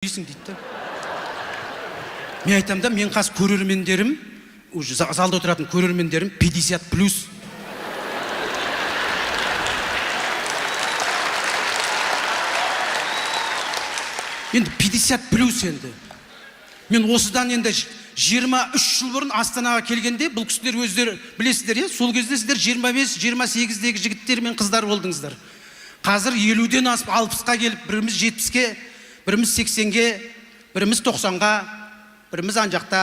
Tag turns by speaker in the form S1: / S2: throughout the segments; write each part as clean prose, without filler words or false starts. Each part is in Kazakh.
S1: дейсің дейді. Мен айтам да, мен қазір көрермендерім, уже залда отыратын көрермендерім 50+. Енді 50+ енді. Мен осыдан енді 23 жыл бұрын Астанаға келгенде, бұл кісілер өздері білесіздер, сол кезде сіздер 25-28-дегі жігіттер мен қыздар болдыңыздар. Қазір 50-ден асып 60-қа келіп, біріміз 70-ке, біріміз 80-ге, біріміз 90-ға, біріміз анжақта.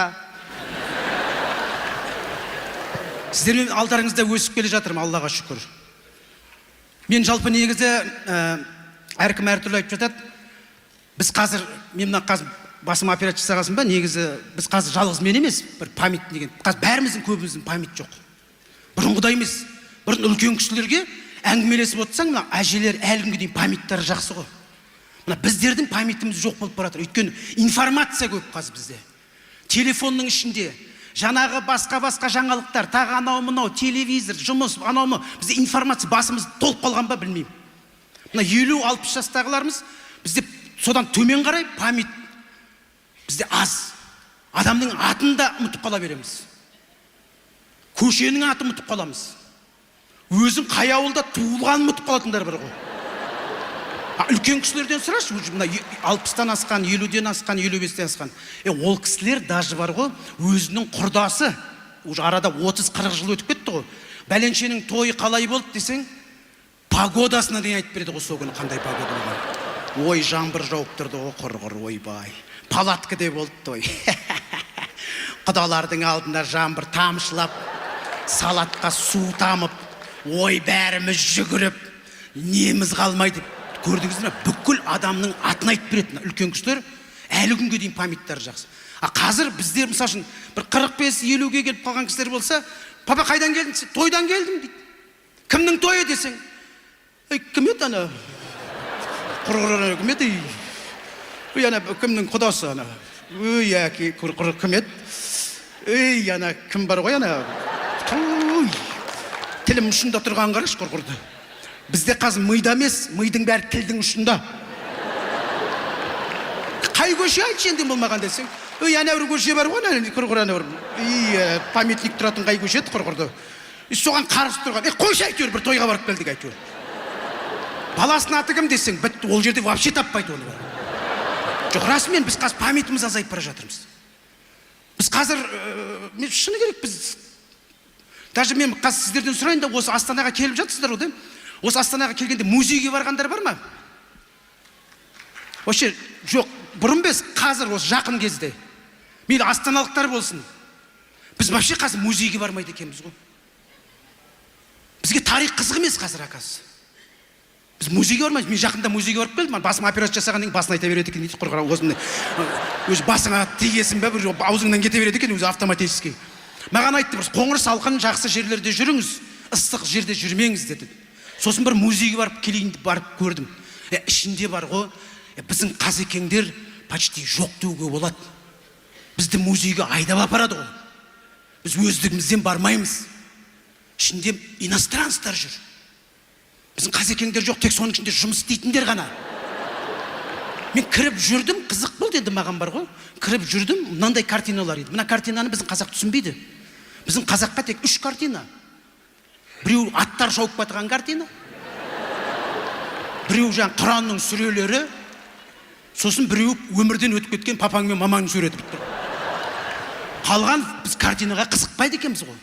S1: Сіздермен алдарыңызда өсіп келе жатырмын, Аллаға шүкір. Мен жалпы негізі әркім әртүрлі айтып жатады. Біз қазір, мен қазір басыма операция жасағасын ба, негізі біз қазір жалғыз мен емес, бір память деген. Қазір бәріміздің көбіміздің память жоқ. Бұрынғыдай емес. Бұрын үлкен кісілерге әңгімелесіп отырсаң, мына әжелер әлі күнге дейін памяттары жақсы ғой. Мына біздердің памятіміз жоқ болып баратыр. Өйткені информация көп қазір бізде. Телефонның ішінде жаңағы басқа жаңалықтар, тағы анау-мынау, телевизор, жұмыс, анау-мынау. Бізде информация басымыз толып қалған ба, білмеймін. Мына 50-60 жастағыларымыз бізде содан төмен қарай память бізде аз. Адамның атын да ұмытып қала береміз. Көшенің атын ұмытып қаламыз. Өзің қай ауылда туылғанын ұмытып қалатындар бар ғой. Үлкен кісілерден сұрашы, мына 60-тан асқан, 50-ден асқан, 55-тен асқан. Ол кісілер даже бар ғой, өзінің құрдасы, арада 30-40 жыл өтіп кетті ғой. Бәленшенің тойы қалай болды десең, погодасына дейін айтып береді ғой, сол күні қандай погода болған. Ой, жаңбыр жауып тұрды ғой, құрғыр, ойбай. Палаткіде болды той. Құдалардың алдында жаңбыр тамшылап, салатқа су тамып, ой, бәріміз жүгіріп, неміз қалмайды. Көрдіңіз бе? Бүкіл адамның атын айтып беретін үлкен кісілер әлі күнге дейін памяттары жақсы. Қазір біздер мысалы үшін бір 45-50-ге келіп қалған кісілер болса, папа қайдан келдің? Тойдан келдім дейді. Кімнің тойы десең? Кім еді ана? Құрғыр кім еді? Ана кімнің құдасы ана? Ой, әке, құрғыр кім еді? Ой, ана кім бар ғой ана? Тілім ұшында тұрған қараш құрғырды. Бізде қазір мида емес, мидың бәрі тілдің ұшында. Қай көше айтшы енді болмаған десең? Ой, ана бір көше бар ғой, құрғыр ана бір. Памятник тұратын қай көше еді құрғырды. Соған қарсы тұрған. Қойшы әйтеуір бір тойға барып келдік әйтеуір. Баласының аты кім десең, бітті, ол жерде вообще таппайды оны. Жоқ, расымен біз қазір памятіміз азайып бара жатырмыз. Біз қазір, шыны керек, біз даже мен қазір сіздерден сұрайын да, осы Астанаға келіп жатсыздар ғой, осы Астанаға келгенде музейге барғандар бар ма? Вообще, жоқ, бұрын без, қазір осы жақын кезде. Мейлі астаналықтар болсын. Біз вообще қазір музейге бармайды екенбіз ғой. Бізге тарих қызық емес қазір акасы. Біз музейге бармаймыз. Мен жақында музейге барып келдім. Басыма операция жасағаннан кейін басын айта береді екен дейді, құрғыр өзі басыңа тигесін бе, бір аузыңнан кете береді екен өзі автоматически. Маған айтты, бір қоңыр салқын жақсы жерлерде жүріңіз, ыстық жерде жүрмеңіз деді. Сосын бір музейге барып келейін барып көрдім. Ішінде бар ғой, біздің қазекеңдер почти жоқ деуге болады. Бізді музейге айдап апарады ғой. Біз өздігімізден бармаймыз. Ішінде иностранцтар жүр. Біздің қазекеңдер жоқ, тек соның ішінде жұмыс істейтіндер ғана. Мен кіріп жүрдім, қызық болды енді маған бар ғой. Кіріп жүрдім, мынандай картиналар еді. Мына картинаны біздің қазақ түсінбейді. Біздің қазаққа тек 3 картина. Біреу аттар шауып батырған картина. Біреу жаң Құранның сүрелері. Сосын біреу өмірден өтіп кеткен папаң мен мамаңның суреті бітті. Қалған біз картинаға қызықпайды екенбіз ғой.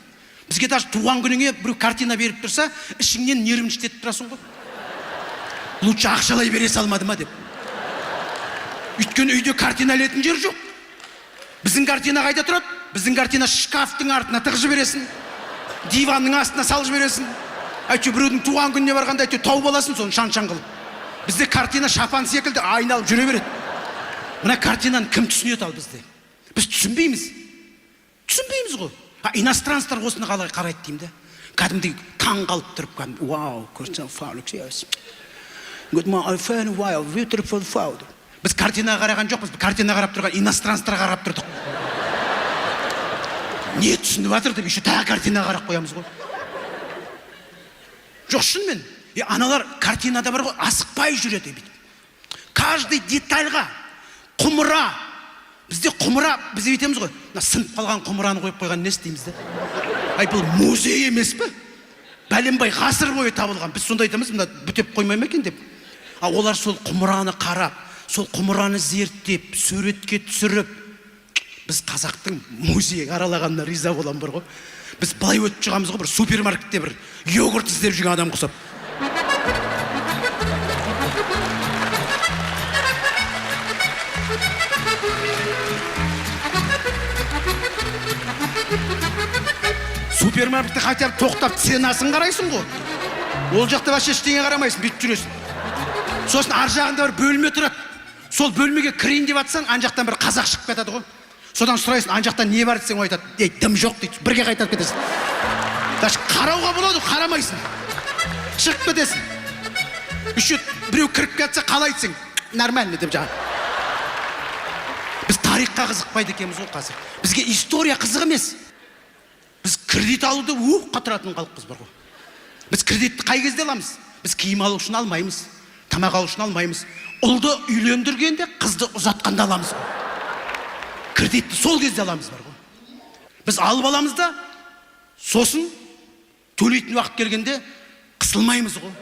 S1: Бізге даже туған күніңе біреу картина беріп тұрса, ішіңнен нервничать тұрасың ғой. Лучше ақшалай бере салмады ма деп. Өйткені үйде картина ілетін жер жоқ. Біздің картина қайда тұрады? Біздің картина шкафтың артына тығып жібересің. Диванның астына салып жібересің. Әйтеуір біреудің туған күніне барғанда әйтеуір тауып аласың соны шан-шан қылып. Бізде картина шапан секілді айналып жүре береді. Мына картинаны кім түсінеді ал бізде? Біз түсінбейміз. Түсінбейміз ғой. Иностранцтар осыны қалай қарайды деймін де. Кәдімдей таң қалып тұрып кәдім. Вау, көрсең фаулік сүйес. Good morning, wow, beautiful food. Біз картинаға қараған жоқпыз. Картинаға қарап тұрған иностранцтарға қарап тұрдық. Не түсініп жатыр деп, еще тағы картинаға қарап қоямыз ғой. Жоқ, шынымен. Аналар картинада бар ғой, асықпай жүреді. Каждый детальға, құмыра. Бізде құмыра, біз етеміз ғой. Сынып қалған құмыраны қойып қойған не істейміз де? Ай, бұл музей емес пе? Бәленбай ғасыр бойы табылған. Біз сонда айтамыз, мына бүтеп қоймай ма екен деп. Олар сол құмыраны қарап, сол құмыраны зерттеп, суретке түсіріп, біз қазақтың музей аралағанына риза болам бар ғой. Біз былай өтіп шығамыз ғой, бір супермаркетте бір йогурт іздеп жүрген адам құсап. Супермаркетте хотя бы тоқтап ценасын қарайсың ғой. Ол жақта вообще ештеңе қарамайсың, бүйтіп жүресің. Сосын ар жағында бір бөлме тұрады. Сол бөлмеге кірейін деп атсаң, ан жақтан бір қазақ шығып кетеді ғой. Содан сұрайсың, ан жақтан не бар десең, айтады, дым жоқ дейді. Бірге қайтарып кетесің. Даже қарауға болады, қарамайсың. Шығып кетесің. Үші біреу кіріп кетсе қалай айтсың? Нормально деп жаңа. Біз тарихқа қызықпайды екенбіз ғой қазір. Бізге история қызық емес. Біз кредит алуды оққа тұратын халықпыз бар ғой. Біз кредитті қай кезде аламыз? Біз киім алу үшін алмаймыз, тамақ алу үшін алмаймыз. Ұлды үйлендіргенде, қызды ұзатқанда аламыз ғой. Кредитті сол кезде аламыз бар ғой. Біз алып аламыз да, сосын төлейтін уақыт келгенде қысылмаймыз ғой.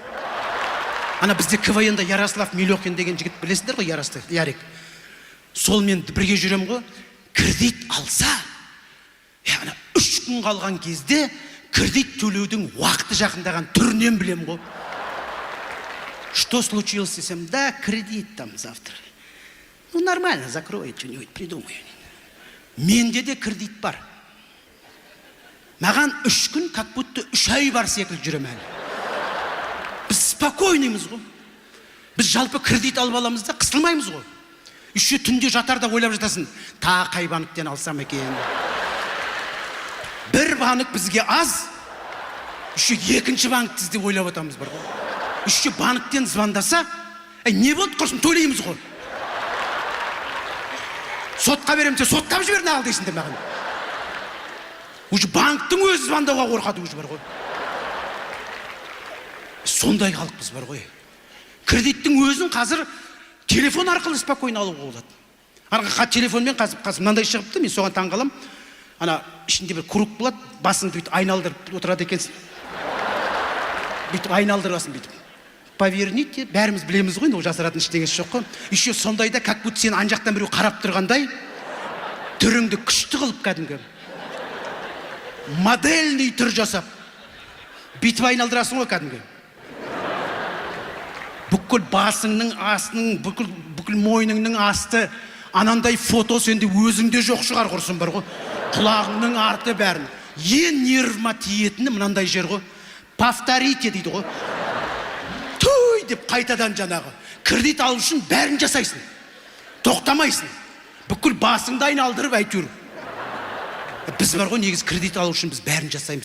S1: Ана бізде КВН-да Ярослав Милёхин деген жігіт білесіңдер ғой, Ярик. Сол мен бірге жүрем ғой. Кредит алса, яғни 3 күн қалған кезде кредит төлеудің уақыты жақындаған түрінен білем ғой. Что случилось десем? Да, кредит там завтра. Ну, нормально, закрой, что-нибудь придумай. Менде де кредит бар. Маған 3 күн, как будто 3 ай бар секілді жүрем әлі. Біз спокойныймыз ғой. Біз жалпы кредит алып аламыз да, қысылмаймыз ғой. Үші түнде жатарда ойлап жатасың, та қай банктен алсам екен. Бір банк бізге аз, үші екінші банкті іздеп ойлап атамыз бар ғой. Үші банктен звондаса, не болды, құрсын төлейміз ғой. Сотқа беремсе, соттап жібер нағыл дейсің де маған. Уже банктың өзі звондауға қорқады уже бар ғой. Сондай халықпыз бар ғой. Кредиттің өзін қазір телефон арқылы спокойно алуға болады. Арға телефонмен қазір мынандай шығыпты, мен соған таң қалам. Ана ішінде бір круг болады, басыңды бүйтіп айналдырып отырады екенсің. Бүйтіп айналдырасың бүйтіп. Поверните, бәріміз білеміз ғой, ол жасыратын ештеңесі жоқ қой. Еще сондайда, как будто сені ан жақтан біреу қарап тұрғандай, түріңді күшті қылып кәдімгі. Модельный түр жасап, бүйтіп айналдырасың ғой кәдімгі. Бүкіл басыңның астының, бүкіл мойныңның асты, анандай фото сенде өзіңде жоқ шығар құрсын бар ғой. Құлағыңның арты бәрін. Ең нервыма тиетіні мынандай жер ғой. Повторите дейді ғой. Туй деп қайтадан жаңағы. Кредит алу үшін бәрін жасайсың. Тоқтамайсың. Бүкіл басыңды айналдырып әйтеуір. Біз бар ғой, негіз кредит алу үшін біз бәрін жасаймыз.